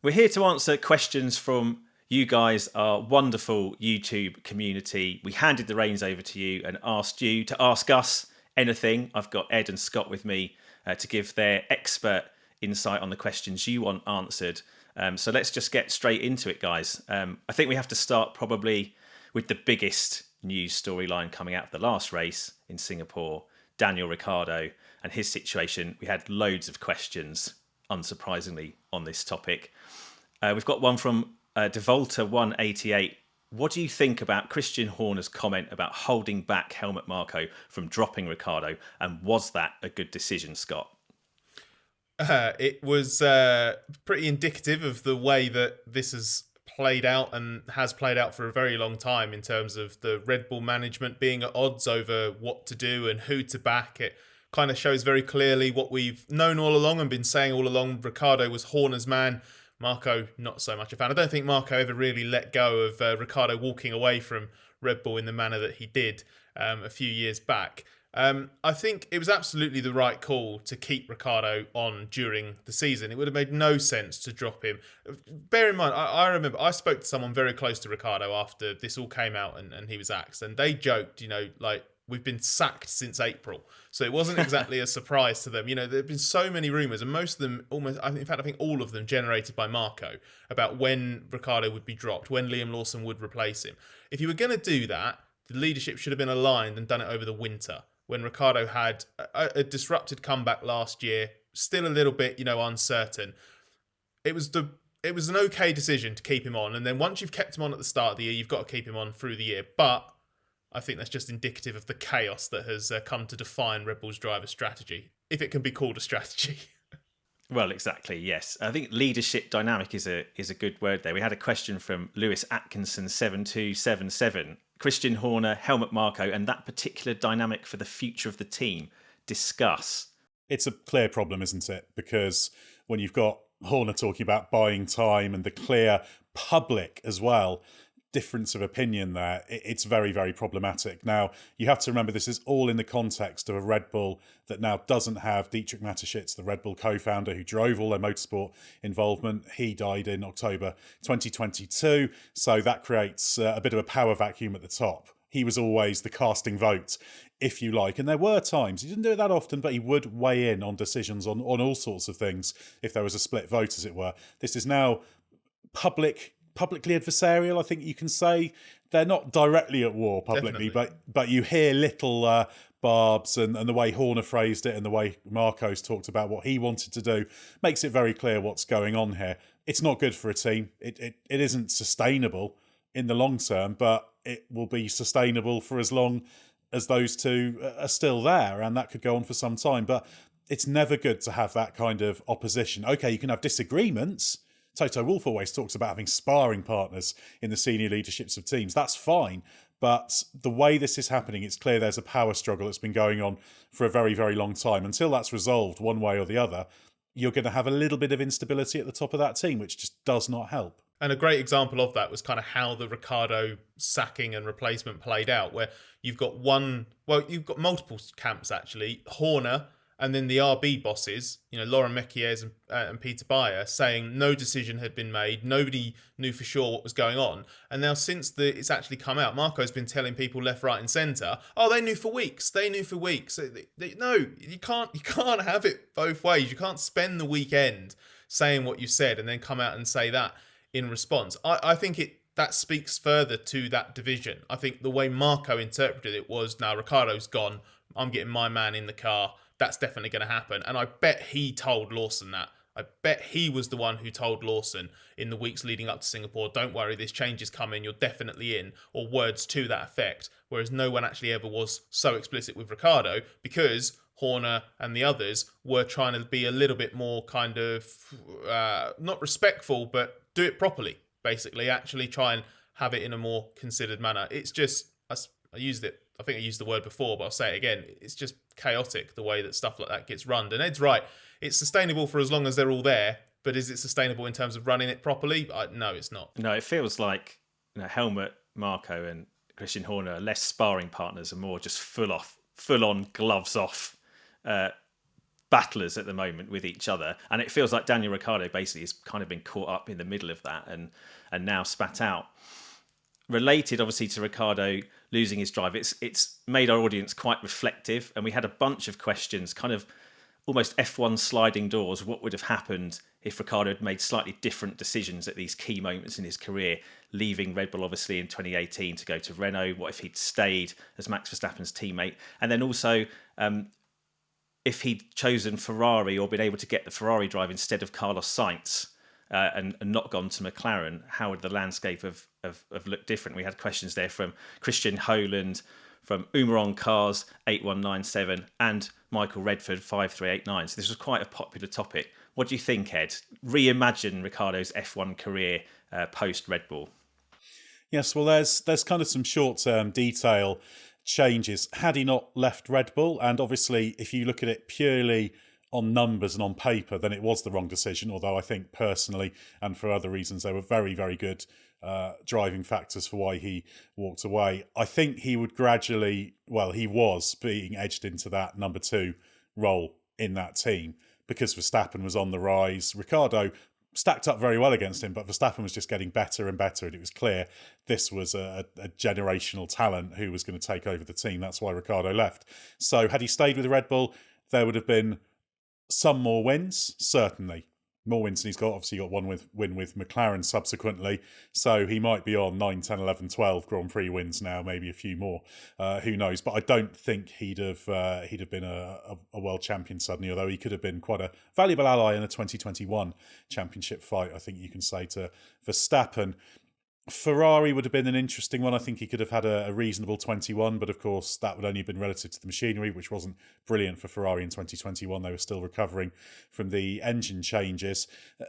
We're here to answer questions from you guys, our wonderful YouTube community. We handed the reins over to you and asked you to ask us anything. I've got Ed and Scott with me to give their expert insight on the questions you want answered. So let's just get straight into it, guys. I think we have to start probably with the biggest news storyline coming out of the last race in Singapore, Daniel Ricciardo and his situation. We had loads of questions, unsurprisingly, on this topic. We've got one from Devolta188. What do you think about Christian Horner's comment about holding back Helmut Marko from dropping Ricciardo? And was that a good decision, Scott? It was pretty indicative of the way that this has played out and has played out for a very long time in terms of the Red Bull management being at odds over what to do and who to back. It kind of shows very clearly what we've known all along and been saying all along. Ricciardo was Horner's man. Marko, not so much a fan. I don't think Marko ever really let go of Ricciardo walking away from Red Bull in the manner that he did a few years back. I think it was absolutely the right call to keep Ricciardo on during the season. It would have made no sense to drop him. Bear in mind, I remember I spoke to someone very close to Ricciardo after this all came out and he was axed. And they joked, like, we've been sacked since April. So it wasn't exactly a surprise to them. There have been so many rumours, and most of them, in fact, I think all of them generated by Marko, about when Ricciardo would be dropped, when Liam Lawson would replace him. If you were going to do that, the leadership should have been aligned and done it over the winter, when Ricciardo had a disrupted comeback last year, still a little bit, uncertain. It was an okay decision to keep him on, and then once you've kept him on at the start of the year, you've got to keep him on through the year. But I think that's just indicative of the chaos that has come to define Red Bull's driver strategy, if it can be called a strategy. Well, exactly, yes. I think leadership dynamic is a good word there. We had a question from Lewis Atkinson 7277. Christian Horner, Helmut Marko, and that particular dynamic for the future of the team. Discuss. It's a clear problem, isn't it? Because when you've got Horner talking about buying time and the clear public as well difference of opinion there, it's very, very problematic. Now, you have to remember this is all in the context of a Red Bull that now doesn't have Dietrich Mateschitz, the Red Bull co-founder who drove all their motorsport involvement. He died in October 2022, so that creates a bit of a power vacuum at the top. He was always the casting vote, if you like, and there were times, he didn't do it that often, but he would weigh in on decisions on all sorts of things if there was a split vote, as it were. This is now publicly adversarial, I think you can say. They're not directly at war publicly, but you hear little barbs, and the way Horner phrased it and the way Marko's talked about what he wanted to do makes it very clear what's going on here. It's not good for a team. It isn't sustainable in the long term, but it will be sustainable for as long as those two are still there, and that could go on for some time. But it's never good to have that kind of opposition. Okay, you can have disagreements. Toto Wolff always talks about having sparring partners in the senior leaderships of teams. That's fine. But the way this is happening, it's clear there's a power struggle that's been going on for a very, very long time. Until that's resolved one way or the other, you're going to have a little bit of instability at the top of that team, which just does not help. And a great example of that was kind of how the Ricciardo sacking and replacement played out, where you've got multiple camps, actually. Horner, and then the RB bosses, Laurent Mekies and Peter Bayer, saying no decision had been made. Nobody knew for sure what was going on. And now since it's actually come out, Marco's been telling people left, right and centre, oh, they knew for weeks. No, you can't have it both ways. You can't spend the weekend saying what you said and then come out and say that in response. I think that speaks further to that division. I think the way Marko interpreted it was, now Ricciardo's gone, I'm getting my man in the car. That's definitely going to happen. And I bet he told Lawson that. I bet he was the one who told Lawson in the weeks leading up to Singapore, don't worry, this change is coming, you're definitely in, or words to that effect. Whereas no one actually ever was so explicit with Ricciardo, because Horner and the others were trying to be a little bit more kind of, not respectful, but do it properly, basically. Actually try and have it in a more considered manner. It's just, I think I used the word before, but I'll say it again. It's just chaotic, the way that stuff like that gets run. And Ed's right. It's sustainable for as long as they're all there, but is it sustainable in terms of running it properly? No, it's not. No, it feels like Helmut, Marko and Christian Horner are less sparring partners and more just full on gloves off battlers at the moment with each other, and it feels like Daniel Ricciardo basically has kind of been caught up in the middle of that and now spat out. Related, obviously, to Ricciardo losing his drive, it's made our audience quite reflective, and we had a bunch of questions, kind of almost F1 sliding doors. What would have happened if Ricciardo had made slightly different decisions at these key moments in his career, leaving Red Bull obviously in 2018 to go to Renault? What if he'd stayed as Max Verstappen's teammate? And then also, if he'd chosen Ferrari or been able to get the Ferrari drive instead of Carlos Sainz, and not gone to McLaren, how would the landscape have looked different? We had questions there from Christian Holand, from Umaron Cars 8197, and Michael Redford 5389. So this was quite a popular topic. What do you think, Ed? Reimagine Ricciardo's F1 career post Red Bull. Yes, well, there's kind of some short-term detail changes. Had he not left Red Bull, and obviously if you look at it purely on numbers and on paper, then it was the wrong decision, although I think personally and for other reasons they were very, very good driving factors for why he walked away. I think he would gradually, well, he was being edged into that number 2 role in that team because Verstappen was on the rise. Ricciardo stacked up very well against him, but Verstappen was just getting better and better, and it was clear this was a generational talent who was going to take over the team. That's why Ricciardo left. So had he stayed with Red Bull, there would have been some more wins, certainly. More wins than he's got. Obviously, he got one win with McLaren subsequently. So he might be on 9, 10, 11, 12 Grand Prix wins now, maybe a few more. Who knows? But I don't think he'd have been a world champion suddenly, although he could have been quite a valuable ally in a 2021 championship fight, I think you can say, to Verstappen. Ferrari would have been an interesting one. I think he could have had a reasonable 21, but of course that would only have been relative to the machinery, which wasn't brilliant for Ferrari in 2021. They were still recovering from the engine changes.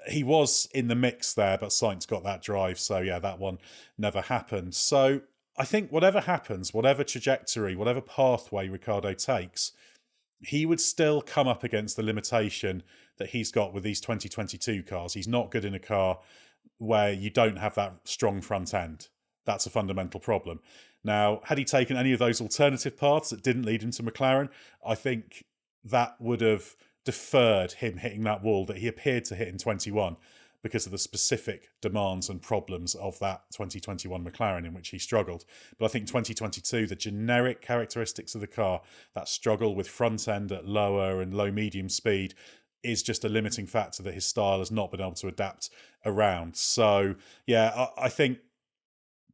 He was in the mix there, but Sainz got that drive. So yeah, that one never happened. So I think whatever happens, whatever trajectory, whatever pathway Ricciardo takes, he would still come up against the limitation that he's got with these 2022 cars. He's not good in a car where you don't have that strong front end. That's a fundamental problem. Now, had he taken any of those alternative paths that didn't lead him to McLaren, I think that would have deferred him hitting that wall that he appeared to hit in 21 because of the specific demands and problems of that 2021 McLaren in which he struggled. But I think 2022, the generic characteristics of the car, that struggle with front end at lower and low medium speed, is just a limiting factor that his style has not been able to adapt around. So, yeah, I think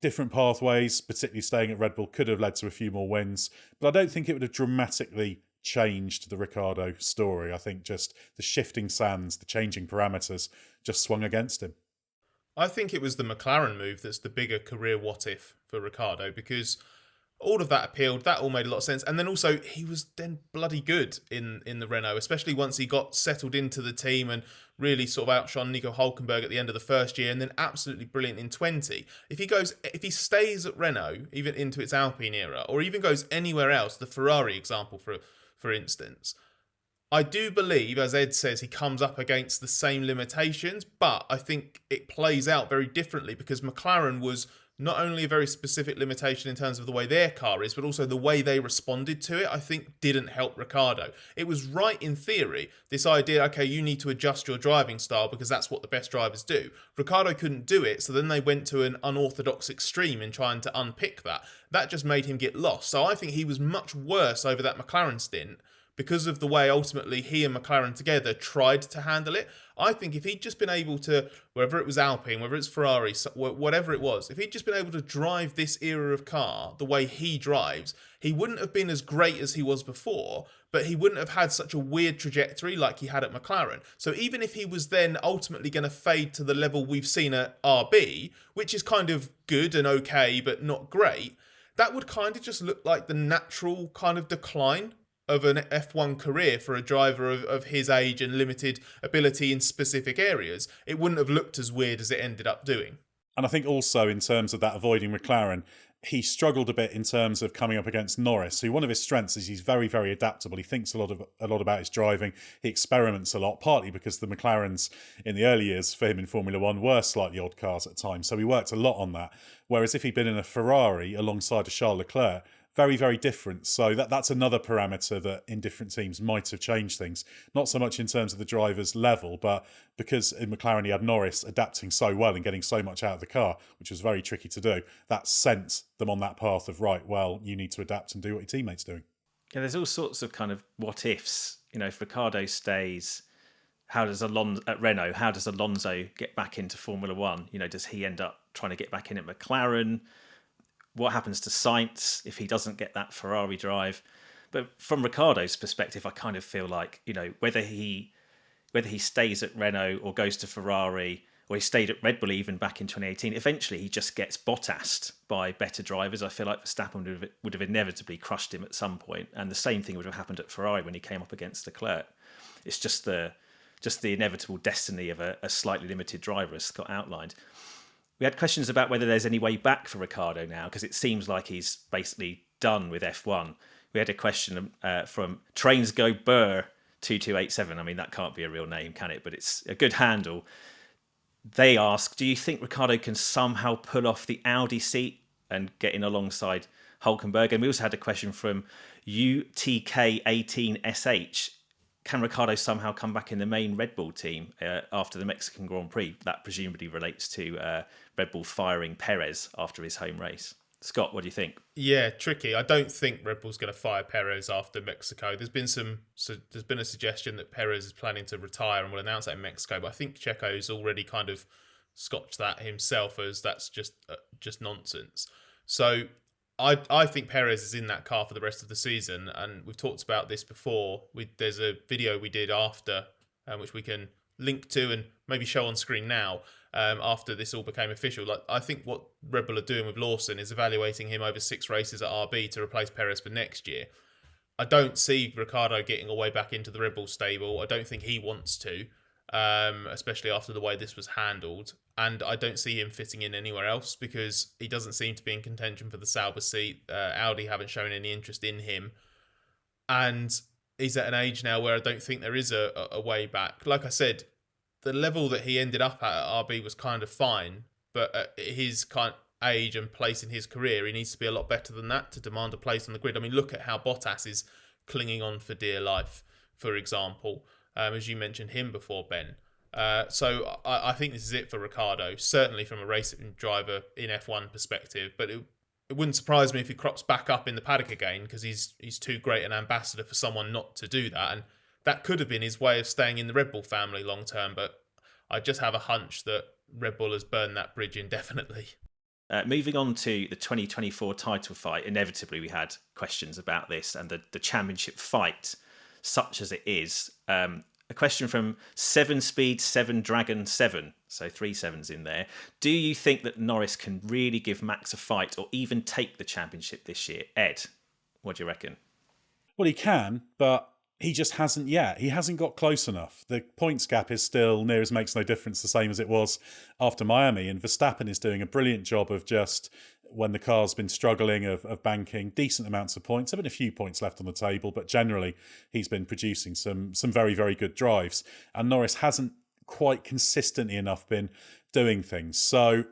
different pathways, particularly staying at Red Bull, could have led to a few more wins. But I don't think it would have dramatically changed the Ricciardo story. I think just the shifting sands, the changing parameters just swung against him. I think it was the McLaren move that's the bigger career what-if for Ricciardo, because all of that appealed. That all made a lot of sense. And then also, he was then bloody good in the Renault, especially once he got settled into the team and really sort of outshone Nico Hülkenberg at the end of the first year, and then absolutely brilliant in 20. If he stays at Renault, even into its Alpine era, or even goes anywhere else, the Ferrari example, for instance, I do believe, as Ed says, he comes up against the same limitations, but I think it plays out very differently because McLaren was not only a very specific limitation in terms of the way their car is, but also the way they responded to it, I think didn't help Ricciardo. It was right in theory, this idea, okay, you need to adjust your driving style because that's what the best drivers do. Ricciardo couldn't do it, so then they went to an unorthodox extreme in trying to unpick that. That just made him get lost. So I think he was much worse over that McLaren stint because of the way ultimately he and McLaren together tried to handle it. I think if he'd just been able to, whether it was Alpine, whether it's Ferrari, whatever it was, if he'd just been able to drive this era of car the way he drives, he wouldn't have been as great as he was before, but he wouldn't have had such a weird trajectory like he had at McLaren. So even if he was then ultimately going to fade to the level we've seen at RB, which is kind of good and okay, but not great, that would kind of just look like the natural kind of decline of an F1 career for a driver of his age and limited ability in specific areas. It wouldn't have looked as weird as it ended up doing. And I think also in terms of that avoiding McLaren, he struggled a bit in terms of coming up against Norris, who one of his strengths is he's very, very adaptable. He thinks a lot about his driving. He experiments a lot, partly because the McLarens in the early years for him in Formula One were slightly odd cars at times. So he worked a lot on that. Whereas if he'd been in a Ferrari alongside a Charles Leclerc, very, very different. So that's another parameter that in different teams might have changed things. Not so much in terms of the driver's level, but because in McLaren he had Norris adapting so well and getting so much out of the car, which was very tricky to do, that sent them on that path of, right, well, you need to adapt and do what your teammate's doing. Yeah, there's all sorts of kind of what ifs. If Ricciardo stays, how does Alonso at Renault? How does Alonso get back into Formula One? Does he end up trying to get back in at McLaren? What happens to Sainz if he doesn't get that Ferrari drive? But from Ricciardo's perspective, I kind of feel like whether he stays at Renault or goes to Ferrari, or he stayed at Red Bull even back in 2018, eventually he just gets Bottased by better drivers. I feel like Verstappen would have inevitably crushed him at some point, and the same thing would have happened at Ferrari when he came up against Leclerc. It's just the inevitable destiny of a slightly limited driver, as Scott outlined. We had questions about whether there's any way back for Ricciardo now, because it seems like he's basically done with F1. We had a question from Trains Go Burr 2287. I mean, that can't be a real name, can it? But it's a good handle. They ask, do you think Ricciardo can somehow pull off the Audi seat and get in alongside Hulkenberg? And we also had a question from UTK18SH. Can Ricciardo somehow come back in the main Red Bull team after the Mexican Grand Prix? That presumably relates to Red Bull firing Perez after his home race. Scott, what do you think? Yeah, tricky. I don't think Red Bull's going to fire Perez after Mexico. There's been a suggestion that Perez is planning to retire and will announce that in Mexico, but I think Checo's already kind of scotched that himself as that's just nonsense. So I think Perez is in that car for the rest of the season, and we've talked about this before. There's a video we did after, which we can link to and maybe show on screen now, after this all became official. I think what Red Bull are doing with Lawson is evaluating him over 6 races at RB to replace Perez for next year. I don't see Ricciardo getting away back into the Red Bull stable. I don't think he wants to, especially after the way this was handled. And I don't see him fitting in anywhere else because he doesn't seem to be in contention for the Sauber seat. Audi haven't shown any interest in him. And he's at an age now where I don't think there is a way back. Like I said, the level that he ended up at RB was kind of fine. But at his kind of age and place in his career, he needs to be a lot better than that to demand a place on the grid. I mean, look at how Bottas is clinging on for dear life, for example. As you mentioned him before, Ben. So I think this is it for Ricciardo, certainly from a racing driver in F1 perspective. But it wouldn't surprise me if he crops back up in the paddock again because he's too great an ambassador for someone not to do that. And that could have been his way of staying in the Red Bull family long term. But I just have a hunch that Red Bull has burned that bridge indefinitely. Moving on to the 2024 title fight, inevitably we had questions about this and the championship fight, such as it is. A question from 7 Speed 7 Dragon 7, so 3 sevens in there. Do you think that Norris can really give Max a fight or even take the championship this year? Ed, what do you reckon? Well, he can, but he just hasn't yet. He hasn't got close enough. The points gap is still near as makes no difference, the same as it was after Miami. And Verstappen is doing a brilliant job of just, when the car's been struggling, of banking decent amounts of points. There have been a few points left on the table, but generally he has been producing some very, very good drives. And Norris hasn't quite consistently enough been doing things. So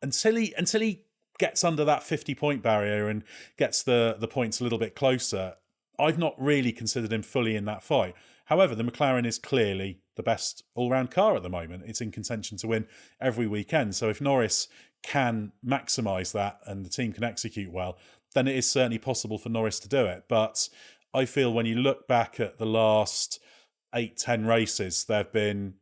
until he gets under that 50-point barrier and gets the points a little bit closer, I've not really considered him fully in that fight. However, the McLaren is clearly the best all-round car at the moment. It's in contention to win every weekend. So if Norris can maximise that and the team can execute well, then it is certainly possible for Norris to do it. But I feel when you look back at the last 8-10 races, there have been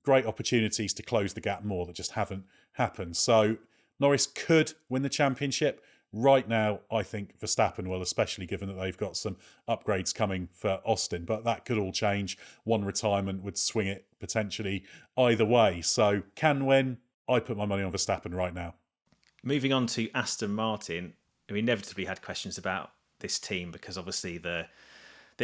great opportunities to close the gap more that just haven't happened. So Norris could win the championship. Right now, I think Verstappen will, especially given that they've got some upgrades coming for Austin. But that could all change. One retirement would swing it potentially either way. So can win. I put my money on Verstappen right now. Moving on to Aston Martin, we inevitably had questions about this team because obviously the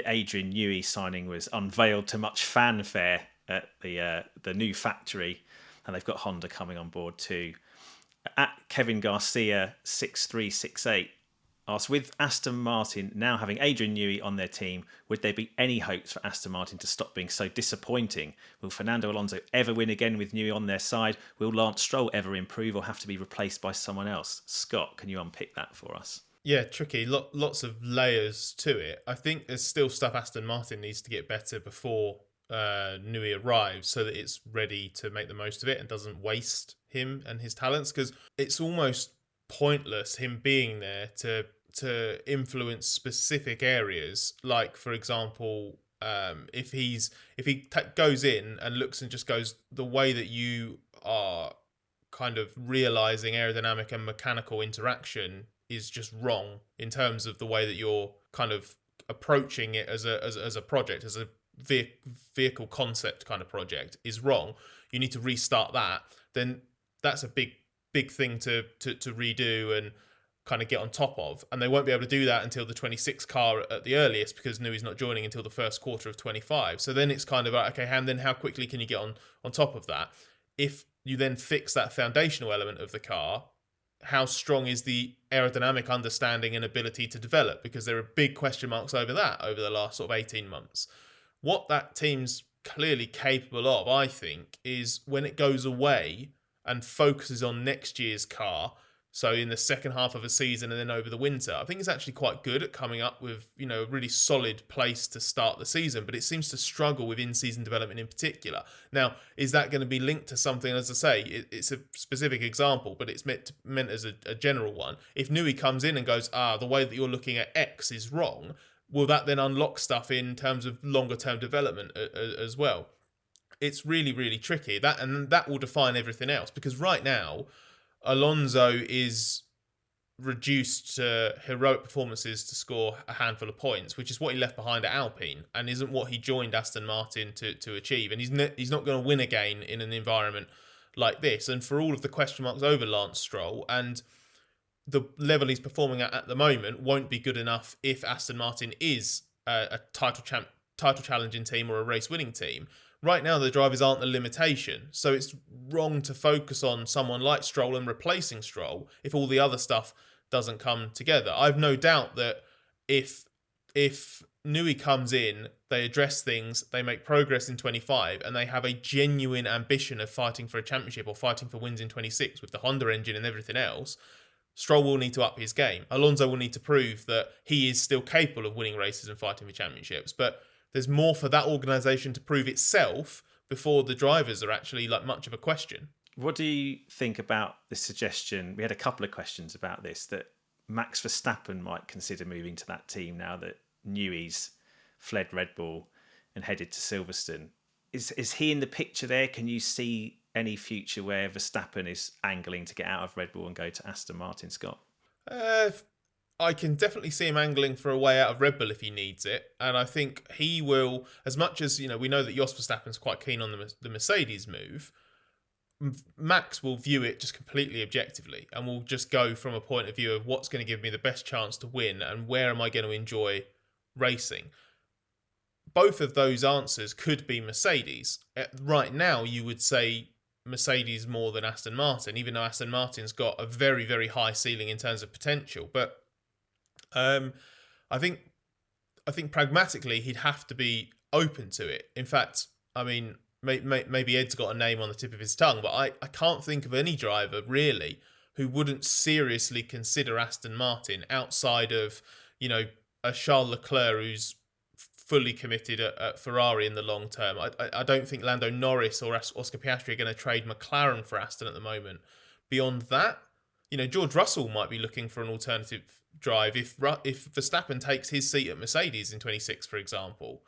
Adrian Newey signing was unveiled to much fanfare at the new factory, and they've got Honda coming on board too. At Kevin Garcia 6368 asks, with Aston Martin now having Adrian Newey on their team, would there be any hopes for Aston Martin to stop being so disappointing? Will Fernando Alonso ever win again with Newey on their side? Will Lance Stroll ever improve or have to be replaced by someone else? Scott, can you unpick that for us? Yeah, tricky. Lots of layers to it. I think there's still stuff Aston Martin needs to get better before Newey arrives, so that it's ready to make the most of it and doesn't waste him and his talents. Because it's almost pointless him being there to influence specific areas. Like, for example, if he goes in and looks and just goes, the way that you are kind of realizing aerodynamic and mechanical interaction is just wrong in terms of the way that you're kind of approaching it as a project, as a vehicle concept kind of project, is wrong. You need to restart that. Then that's a big thing to redo and kind of get on top of, and they won't be able to do that until the 26 car at the earliest, because Newey's not joining until the first quarter of 25. So then it's kind of like, okay, and then how quickly can you get on top of that? If you then fix that foundational element of the car, how strong is the aerodynamic understanding and ability to develop? Because there are big question marks over that over the last sort of 18 months. What that team's clearly capable of, I think, is when it goes away and focuses on next year's car, so in the second half of a season and then over the winter, I think it's actually quite good at coming up with, a really solid place to start the season, but it seems to struggle with in-season development in particular. Now, is that going to be linked to something? As I say, it's a specific example, but it's meant as a general one. If Newey comes in and goes, the way that you're looking at X is wrong, will that then unlock stuff in terms of longer-term development as well? It's really, really tricky. That will define everything else, because right now, Alonso is reduced to heroic performances to score a handful of points, which is what he left behind at Alpine and isn't what he joined Aston Martin to achieve. And he's not going to win again in an environment like this. And for all of the question marks over Lance Stroll, and the level he's performing at the moment won't be good enough if Aston Martin is a title challenging team or a race winning team. Right now, the drivers aren't the limitation, so it's wrong to focus on someone like Stroll and replacing Stroll if all the other stuff doesn't come together. I've no doubt that if Newey comes in, they address things, they make progress in 25, and they have a genuine ambition of fighting for a championship or fighting for wins in 26 with the Honda engine and everything else, Stroll will need to up his game. Alonso will need to prove that he is still capable of winning races and fighting for championships, but there's more for that organisation to prove itself before the drivers are actually like much of a question. What do you think about the suggestion? We had a couple of questions about this, that Max Verstappen might consider moving to that team now that Newey's fled Red Bull and headed to Silverstone. Is he in the picture there? Can you see any future where Verstappen is angling to get out of Red Bull and go to Aston Martin, Scott? I can definitely see him angling for a way out of Red Bull if he needs it. And I think he will, as much as, we know that Jos Verstappen's quite keen on the Mercedes move, Max will view it just completely objectively and will just go from a point of view of what's going to give me the best chance to win and where am I going to enjoy racing. Both of those answers could be Mercedes. Right now, you would say Mercedes more than Aston Martin, even though Aston Martin's got a very, very high ceiling in terms of potential. But I think pragmatically he'd have to be open to it. In fact, I mean, maybe Ed's got a name on the tip of his tongue, but I can't think of any driver really who wouldn't seriously consider Aston Martin outside of, a Charles Leclerc who's fully committed at Ferrari in the long term. I don't think Lando Norris or Oscar Piastri are going to trade McLaren for Aston at the moment. Beyond that, George Russell might be looking for an alternative drive if Verstappen takes his seat at Mercedes in 26, for example.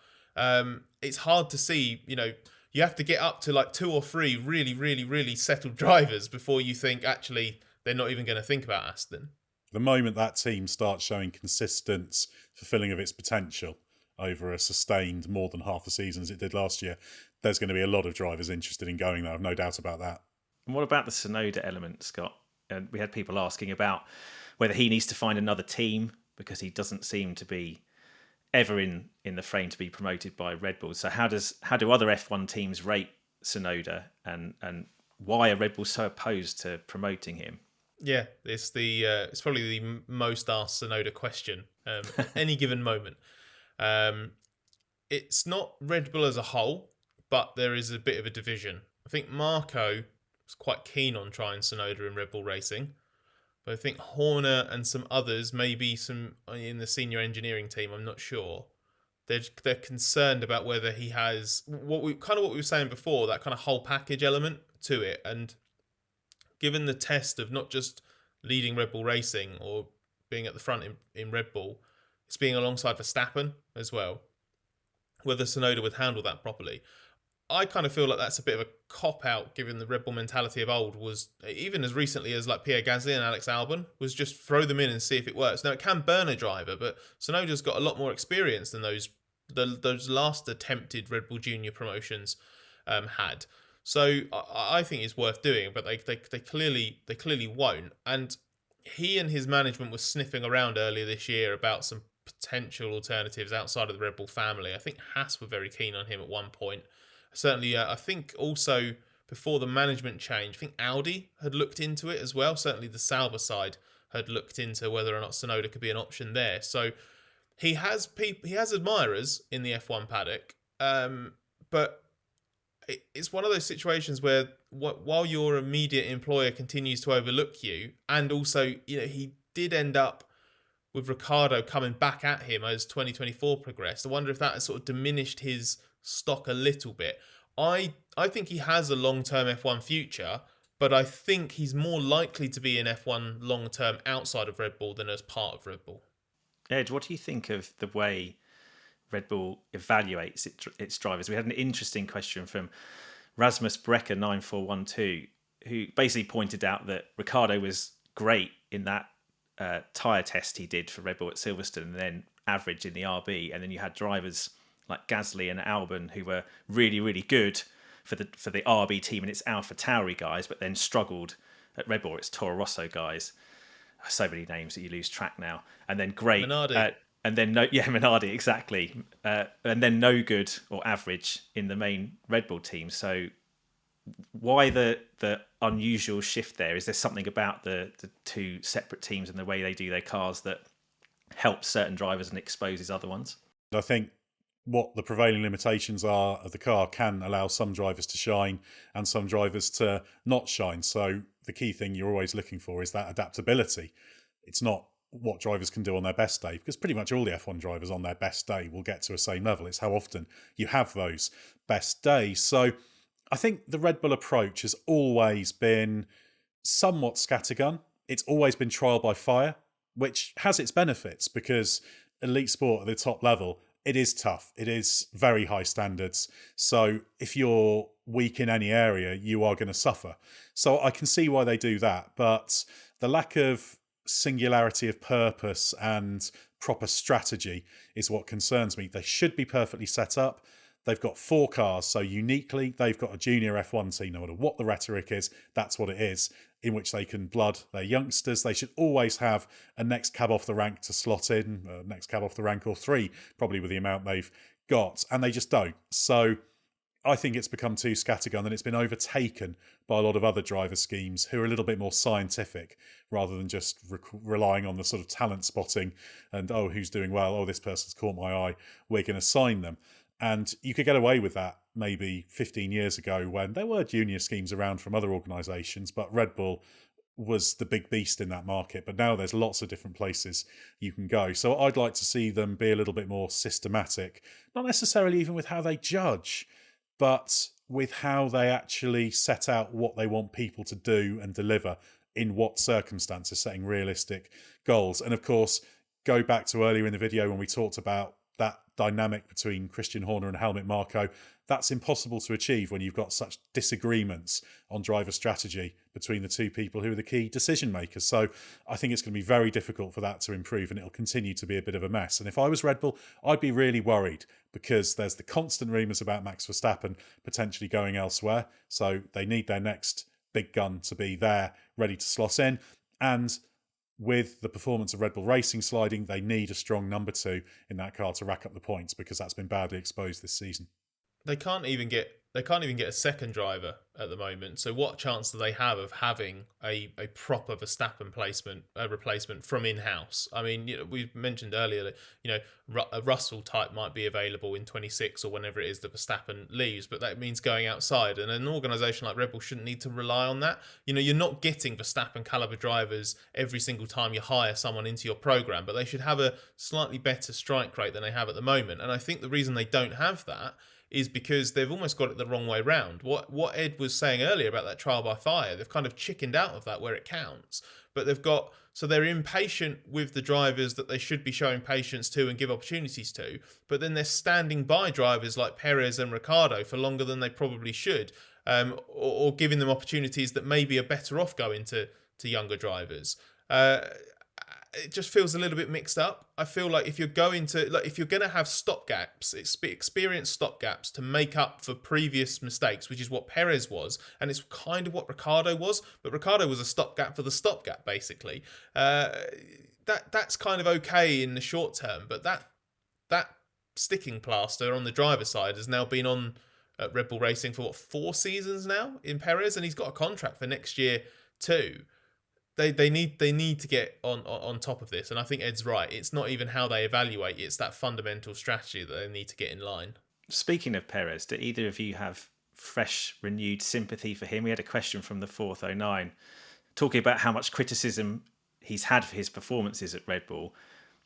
It's hard to see, you have to get up to like 2 or 3 really, really, really settled drivers before you think actually they're not even going to think about Aston. The moment that team starts showing consistent fulfilling of its potential over a sustained more than half a season as it did last year, there's going to be a lot of drivers interested in going there. I've no doubt about that. And what about the Tsunoda element, Scott? And we had people asking about whether he needs to find another team because he doesn't seem to be ever in the frame to be promoted by Red Bull. So how do other F1 teams rate Tsunoda, and why are Red Bull so opposed to promoting him? Yeah, it's probably the most asked Tsunoda question at any given moment. It's not Red Bull as a whole, but there is a bit of a division. I think Marco was quite keen on trying Tsunoda in Red Bull Racing. But I think Horner and some others, maybe some in the senior engineering team, I'm not sure. They're concerned about whether he has what we were saying before, that kind of whole package element to it. And given the test of not just leading Red Bull Racing or being at the front in Red Bull, it's being alongside Verstappen as well. Whether Tsunoda would handle that properly. I kind of feel like that's a bit of a cop-out, given the Red Bull mentality of old was, even as recently as like Pierre Gasly and Alex Albon, was just throw them in and see if it works. Now, it can burn a driver, but Tsunoda's got a lot more experience than those last attempted Red Bull Junior promotions had. So I think it's worth doing, but they clearly won't. And he and his management were sniffing around earlier this year about some potential alternatives outside of the Red Bull family. I think Haas were very keen on him at one point. Certainly, I think also before the management change, I think Audi had looked into it as well. Certainly the Sauber side had looked into whether or not Tsunoda could be an option there. So he has admirers in the F1 paddock, but it's one of those situations where while your immediate employer continues to overlook you, and also he did end up with Ricciardo coming back at him as 2024 progressed. I wonder if that has sort of diminished his stock a little bit. I think he has a long-term F1 future, but I think he's more likely to be in F1 long-term outside of Red Bull than as part of Red Bull. Ed, what do you think of the way Red Bull evaluates its drivers? We had an interesting question from Rasmus Brecker 9412, who basically pointed out that Ricciardo was great in that tyre test he did for Red Bull at Silverstone, and then average in the RB, and then you had drivers like Gasly and Albon who were really, really good for the RB team and its Alpha Tauri guys, but then struggled at Red Bull. It's Toro Rosso guys. So many names that you lose track now. And then great. Minardi. And then Minardi, exactly. And then no good or average in the main Red Bull team. So why the unusual shift there? Is there something about the two separate teams and the way they do their cars that helps certain drivers and exposes other ones? I think what the prevailing limitations are of the car can allow some drivers to shine and some drivers to not shine. So the key thing you're always looking for is that adaptability. It's not what drivers can do on their best day, because pretty much all the F1 drivers on their best day will get to a same level. It's how often you have those best days. So I think the Red Bull approach has always been somewhat scattergun. It's always been trial by fire, which has its benefits, because elite sport at the top level, it is tough. It is very high standards. So if you're weak in any area, you are going to suffer. So I can see why they do that. But the lack of singularity of purpose and proper strategy is what concerns me. They should be perfectly set up. They've got 4 cars, so uniquely they've got a junior F1 team. No matter what the rhetoric is, that's what it is, in which they can blood their youngsters. They should always have a next cab off the rank to slot in, next cab off the rank or 3, probably with the amount they've got, and they just don't. So I think it's become too scattergun, and it's been overtaken by a lot of other driver schemes who are a little bit more scientific rather than just relying on the sort of talent spotting and, oh, who's doing well? Oh, this person's caught my eye. We're going to sign them. And you could get away with that maybe 15 years ago when there were junior schemes around from other organisations, but Red Bull was the big beast in that market. But now there's lots of different places you can go. So I'd like to see them be a little bit more systematic, not necessarily even with how they judge, but with how they actually set out what they want people to do and deliver in what circumstances, setting realistic goals. And of course, go back to earlier in the video when we talked about that dynamic between Christian Horner and Helmut Marko. That's impossible to achieve when you've got such disagreements on driver strategy between the two people who are the key decision makers. So I think it's going to be very difficult for that to improve, and it'll continue to be a bit of a mess. And if I was Red Bull, I'd be really worried, because there's the constant rumours about Max Verstappen potentially going elsewhere. So they need their next big gun to be there, ready to slot in. And with the performance of Red Bull Racing sliding, they need a strong number 2 in that car to rack up the points, because that's been badly exposed this season. They can't even get they can't even get a second driver at the moment. So what chance do they have of having a proper Verstappen replacement from in-house? I mean, we mentioned earlier that, a Russell type might be available in 26 or whenever it is that Verstappen leaves, but that means going outside. And an organisation like Red Bull shouldn't need to rely on that. You're not getting Verstappen caliber drivers every single time you hire someone into your program, but they should have a slightly better strike rate than they have at the moment. And I think the reason they don't have that is because they've almost got it the wrong way round. What Ed was saying earlier about that trial by fire, they've kind of chickened out of that where it counts. But they're impatient with the drivers that they should be showing patience to and give opportunities to, but then they're standing by drivers like Perez and Ricciardo for longer than they probably should, or giving them opportunities that maybe are better off going to younger drivers. It just feels a little bit mixed up. I feel like if you're going to have stopgaps, experienced stopgaps to make up for previous mistakes, which is what Perez was, and it's kind of what Ricciardo was, but Ricciardo was a stopgap for the stopgap, basically. That's kind of okay in the short term, but that sticking plaster on the driver's side has now been on at Red Bull Racing for 4 seasons now in Perez, and he's got a contract for next year too. They need to get on top of this, and I think Ed's right. It's not even how they evaluate; it's that fundamental strategy that they need to get in line. Speaking of Perez, do either of you have fresh, renewed sympathy for him? We had a question from the 409 talking about how much criticism he's had for his performances at Red Bull,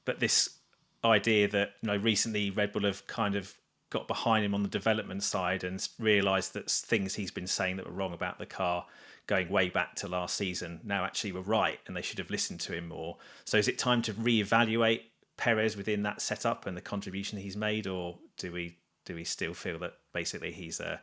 but this idea that recently Red Bull have kind of got behind him on the development side and realised that things he's been saying that were wrong about the car going way back to last season now actually were right, and they should have listened to him more. So is it time to reevaluate Perez within that setup and the contribution he's made, or do we still feel that basically he's a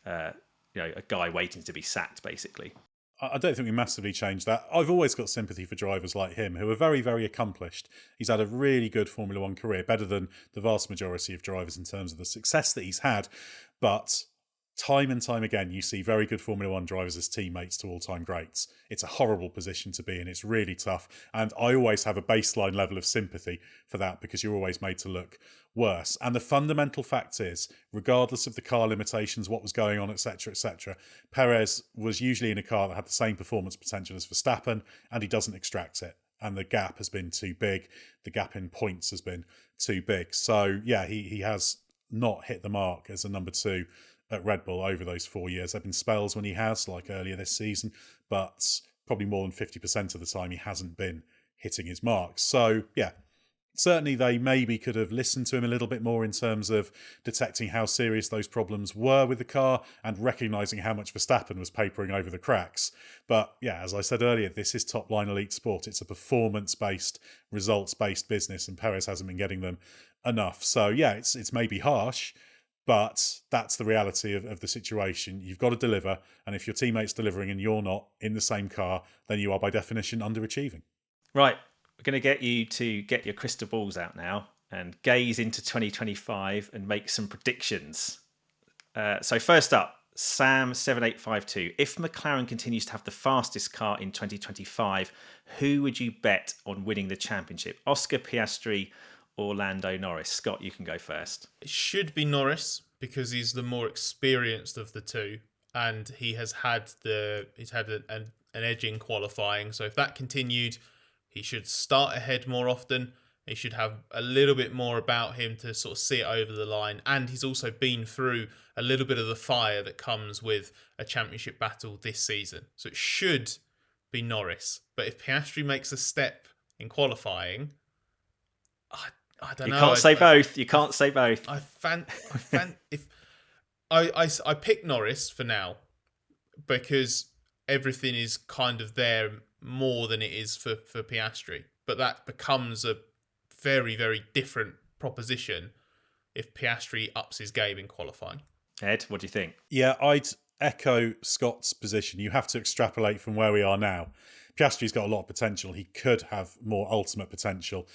guy waiting to be sacked, basically? I don't think we massively changed that. I've always got sympathy for drivers like him who are very, very accomplished. He's had a really good Formula One career, better than the vast majority of drivers in terms of the success that he's had. But time and time again, you see very good Formula One drivers as teammates to all-time greats. It's a horrible position to be in. It's really tough. And I always have a baseline level of sympathy for that because you're always made to look worse. And the fundamental fact is, regardless of the car limitations, what was going on, etc., Perez was usually in a car that had the same performance potential as Verstappen, and he doesn't extract it. And the gap has been too big. The gap in points has been too big. So, yeah, he has not hit the mark as a number 2 at Red Bull over those 4 years. There have been spells when he has, like earlier this season, but probably more than 50% of the time he hasn't been hitting his marks. So, yeah, certainly they maybe could have listened to him a little bit more in terms of detecting how serious those problems were with the car and recognising how much Verstappen was papering over the cracks. But yeah, as I said earlier, this is top-line elite sport. It's a performance-based, results-based business, and Perez hasn't been getting them enough. So yeah, it's maybe harsh, but that's the reality of the situation. You've got to deliver, and if your teammate's delivering and you're not in the same car, then you are by definition underachieving. Right, we're going to get you to get your crystal balls out now and gaze into 2025 and make some predictions. So first up, Sam7852. If McLaren continues to have the fastest car in 2025, who would you bet on winning the championship? Oscar Piastri or Lando Norris? Scott, you can go first. It should be Norris because he's the more experienced of the two, and he's had an edge in qualifying. So if that continued, he should start ahead more often. He should have a little bit more about him to sort of see it over the line, and he's also been through a little bit of the fire that comes with a championship battle this season. So it should be Norris. But if Piastri makes a step in qualifying, I don't know. You can't say both. You can't say both. I pick Norris for now because everything is kind of there more than it is for Piastri. But that becomes a very, very different proposition if Piastri ups his game in qualifying. Ed, what do you think? Yeah, I'd echo Scott's position. You have to extrapolate from where we are now. Piastri's got a lot of potential. He could have more ultimate potential.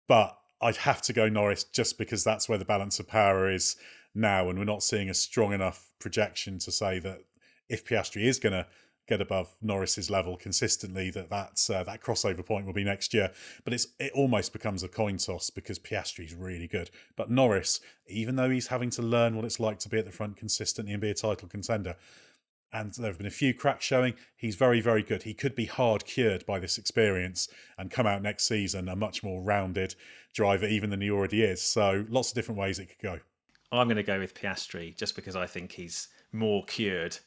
But I'd have to go Norris just because that's where the balance of power is now, and we're not seeing a strong enough projection to say that if Piastri is going to get above Norris's level consistently, that crossover point will be next year. But it almost becomes a coin toss because Piastri's really good. But Norris, even though he's having to learn what it's like to be at the front consistently and be a title contender, and there have been a few cracks showing, he's very, very good. He could be hard cured by this experience and come out next season a much more rounded driver even than he already is. So lots of different ways it could go. I'm going to go with Piastri just because I think he's more cured,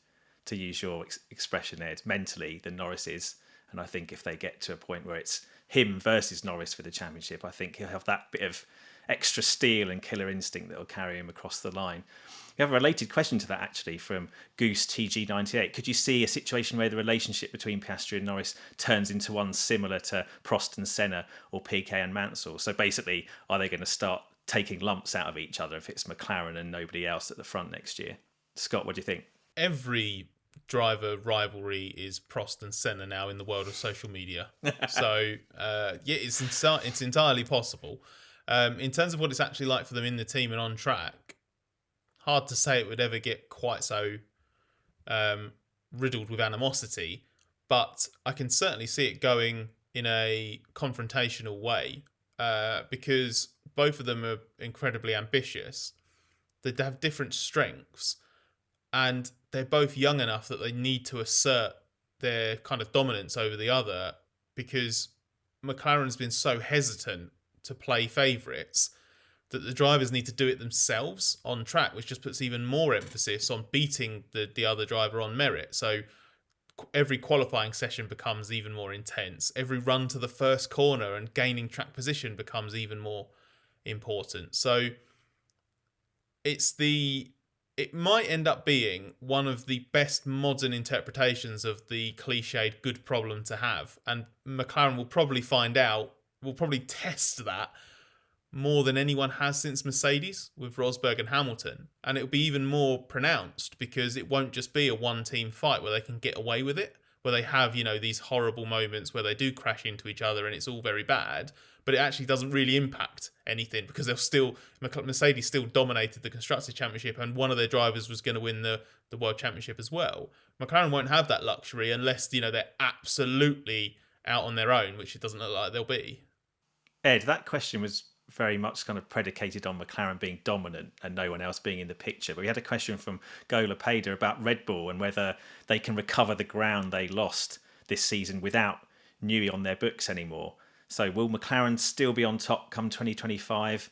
to use your expression, Ed, mentally than Norris is. And I think if they get to a point where it's him versus Norris for the championship, I think he'll have that bit of extra steel and killer instinct that will carry him across the line. We have a related question to that, actually, from Goose TG98. Could you see a situation where the relationship between Piastri and Norris turns into one similar to Prost and Senna or Piquet and Mansell? So basically, are they going to start taking lumps out of each other if it's McLaren and nobody else at the front next year? Scott, what do you think? Every driver rivalry is Prost and Senna now in the world of social media. So, it's entirely possible. In terms of what it's actually like for them in the team and on track, hard to say it would ever get quite so riddled with animosity, but I can certainly see it going in a confrontational way because both of them are incredibly ambitious. They have different strengths, and they're both young enough that they need to assert their kind of dominance over the other, because McLaren's been so hesitant to play favourites that the drivers need to do it themselves on track, which just puts even more emphasis on beating the other driver on merit. So every qualifying session becomes even more intense. Every run to the first corner and gaining track position becomes even more important. So it might end up being one of the best modern interpretations of the cliched good problem to have. And McLaren will probably test that more than anyone has since Mercedes with Rosberg and Hamilton. And it'll be even more pronounced because it won't just be a one-team fight where they can get away with it, where they have, these horrible moments where they do crash into each other and it's all very bad, but it actually doesn't really impact anything because Mercedes still dominated the Constructors' Championship and one of their drivers was going to win the World Championship as well. McLaren won't have that luxury unless, they're absolutely out on their own, which it doesn't look like they'll be. Ed, that question was very much kind of predicated on McLaren being dominant and no one else being in the picture. But we had a question from Gola Pader about Red Bull and whether they can recover the ground they lost this season without Newey on their books anymore. So will McLaren still be on top come 2025,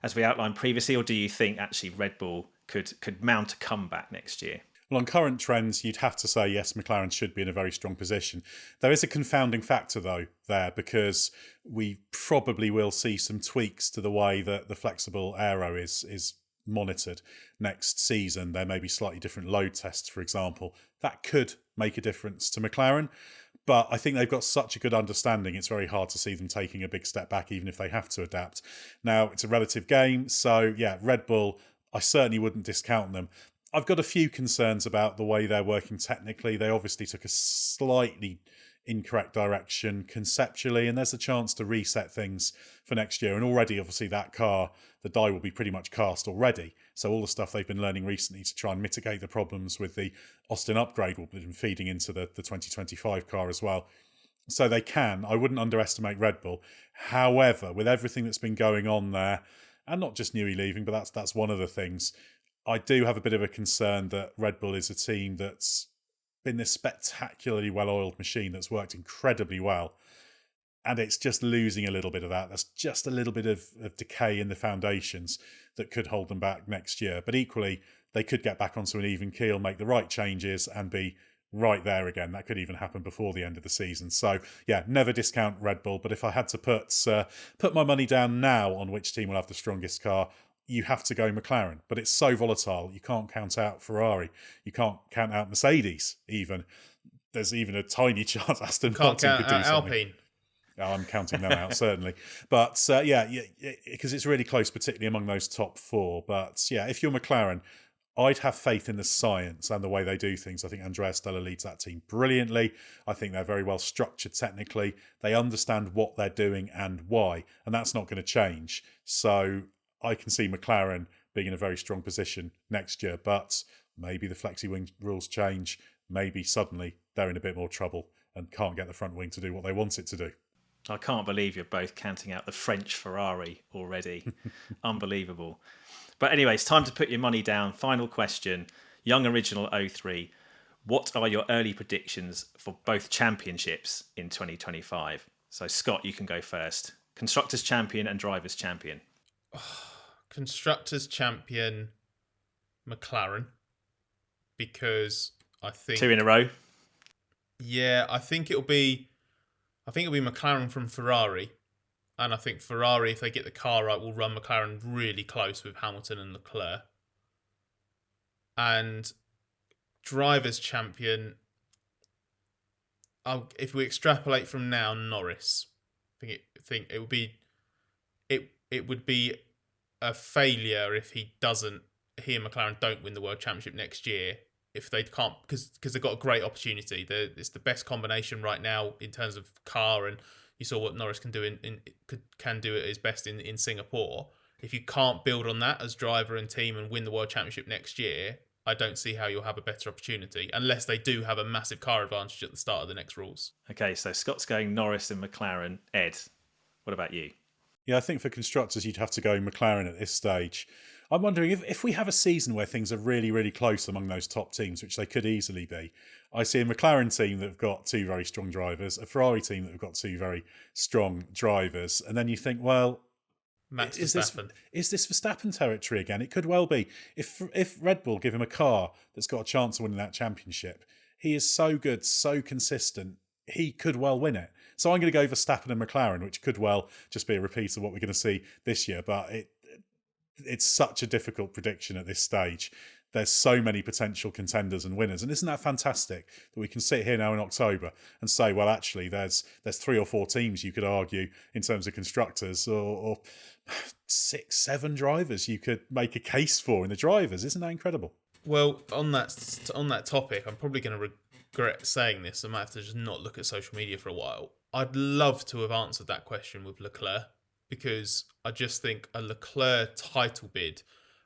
as we outlined previously, or do you think actually Red Bull could mount a comeback next year? Well, on current trends, you'd have to say, yes, McLaren should be in a very strong position. There is a confounding factor, though, there, because we probably will see some tweaks to the way that the flexible aero is monitored next season. There may be slightly different load tests, for example. That could make a difference to McLaren. But I think they've got such a good understanding, it's very hard to see them taking a big step back, even if they have to adapt. Now, it's a relative game. So, yeah, Red Bull, I certainly wouldn't discount them. I've got a few concerns about the way they're working technically. They obviously took a slightly incorrect direction conceptually, and there's a chance to reset things for next year. And already, obviously, that car, the die will be pretty much cast already. So all the stuff they've been learning recently to try and mitigate the problems with the Austin upgrade will be feeding into the 2025 car as well. So they can. I wouldn't underestimate Red Bull. However, with everything that's been going on there, and not just Newey leaving, but that's one of the things, I do have a bit of a concern that Red Bull is a team that's been this spectacularly well-oiled machine that's worked incredibly well. And it's just losing a little bit of that. That's just a little bit of decay in the foundations that could hold them back next year. But equally, they could get back onto an even keel, make the right changes and be right there again. That could even happen before the end of the season. So, yeah, never discount Red Bull. But if I had to put my money down now on which team will have the strongest car, you have to go McLaren. But it's so volatile. You can't count out Ferrari. You can't count out Mercedes even. There's even a tiny chance Aston Martin could do something. Alpine. Oh, I'm counting them out, certainly. But, yeah, because it's really close, particularly among those top four. But, yeah, if you're McLaren, I'd have faith in the science and the way they do things. I think Andrea Stella leads that team brilliantly. I think they're very well structured technically. They understand what they're doing and why, and that's not going to change. So I can see McLaren being in a very strong position next year, but maybe the flexi-wing rules change. Maybe suddenly they're in a bit more trouble and can't get the front wing to do what they want it to do. I can't believe you're both counting out the French Ferrari already. Unbelievable. But anyway, it's time to put your money down. Final question. Young Original 03. What are your early predictions for both championships in 2025? So, Scott, you can go first. Constructors Champion and Drivers Champion. Constructors Champion, McLaren. Because I think... 2 in a row? Yeah, I think it'll be McLaren from Ferrari. And I think Ferrari, if they get the car right, will run McLaren really close with Hamilton and Leclerc. And Drivers' Champion, if we extrapolate from now, Norris. I think it would be a failure if he and McLaren don't win the World Championship next year. If they can't, because they've got a great opportunity. It's the best combination right now in terms of car, and you saw what Norris can do can do at his best in Singapore. If you can't build on that as driver and team and win the World Championship next year, I don't see how you'll have a better opportunity unless they do have a massive car advantage at the start of the next rules. Okay, so Scott's going Norris and McLaren. Ed, what about you? Yeah, I think for constructors, you'd have to go McLaren at this stage. I'm wondering if we have a season where things are really, really close among those top teams, which they could easily be. I see a McLaren team that have got 2 very strong drivers, a Ferrari team that have got 2 very strong drivers, and then you think, well, Max is Verstappen. Is this Verstappen territory again? It could well be. If Red Bull give him a car that's got a chance of winning that championship, he is so good, so consistent, he could well win it. So I'm going to go Verstappen and McLaren, which could well just be a repeat of what we're going to see this year, but it's such a difficult prediction at this stage. There's so many potential contenders and winners. And isn't that fantastic that we can sit here now in October and say, well, actually, there's 3 or 4 teams you could argue in terms of constructors, or 6, 7 drivers you could make a case for in the drivers. Isn't that incredible? Well, on that topic, I'm probably going to regret saying this. I might have to just not look at social media for a while. I'd love to have answered that question with Leclerc, because I just think a Leclerc title bid,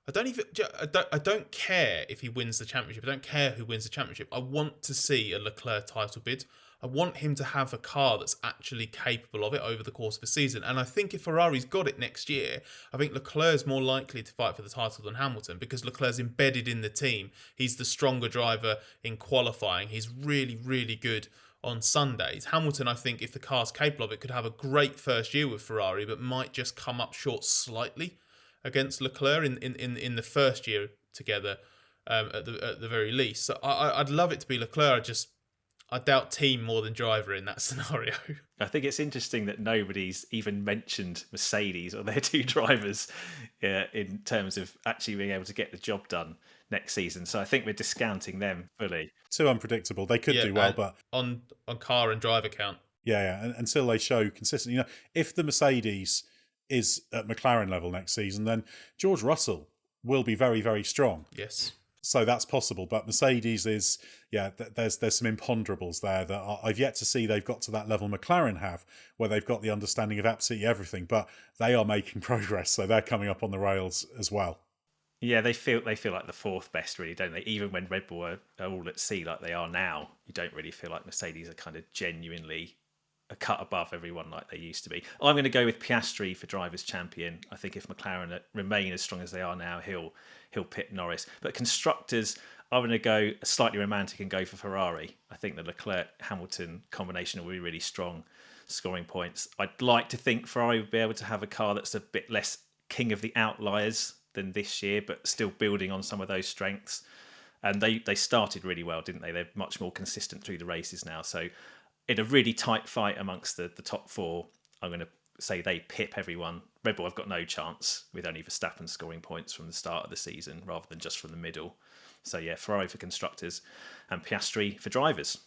I don't care if he wins the championship. I don't care who wins the championship. I want to see a Leclerc title bid. I want him to have a car that's actually capable of it over the course of a season. And I think if Ferrari's got it next year, I think Leclerc's more likely to fight for the title than Hamilton, because Leclerc's embedded in the team. He's the stronger driver in qualifying. He's really, really good on Sundays. Hamilton, I think, if the car's capable of it, could have a great first year with Ferrari, but might just come up short slightly against Leclerc in the first year together, at the very least. So I'd love it to be Leclerc. I doubt team more than driver in that scenario. I think it's interesting that nobody's even mentioned Mercedes or their 2 drivers in terms of actually being able to get the job done next season. So I think we're discounting them fully. Too unpredictable. They could do well, but on car and driver count. Yeah, and until they show consistency. If the Mercedes is at McLaren level next season, then George Russell will be very, very strong. Yes. So that's possible, but Mercedes is, there's some imponderables there that I've yet to see they've got to that level McLaren have, where they've got the understanding of absolutely everything, but they are making progress, so they're coming up on the rails as well. Yeah, they feel like the 4th best, really, don't they? Even when Red Bull are all at sea like they are now, you don't really feel like Mercedes are kind of genuinely a cut above everyone like they used to be. I'm going to go with Piastri for Drivers' Champion. I think if McLaren remain as strong as they are now, he'll pit Norris. But Constructors, I'm going to go slightly romantic and go for Ferrari. I think the Leclerc-Hamilton combination will be really strong, scoring points. I'd like to think Ferrari would be able to have a car that's a bit less king of the outliers than this year, but still building on some of those strengths. And they started really well, didn't they? They're much more consistent through the races now. So in a really tight fight amongst the top 4, I'm going to say they pip everyone. Red Bull have got no chance, with only Verstappen scoring points from the start of the season rather than just from the middle. So yeah, Ferrari for Constructors and Piastri for Drivers.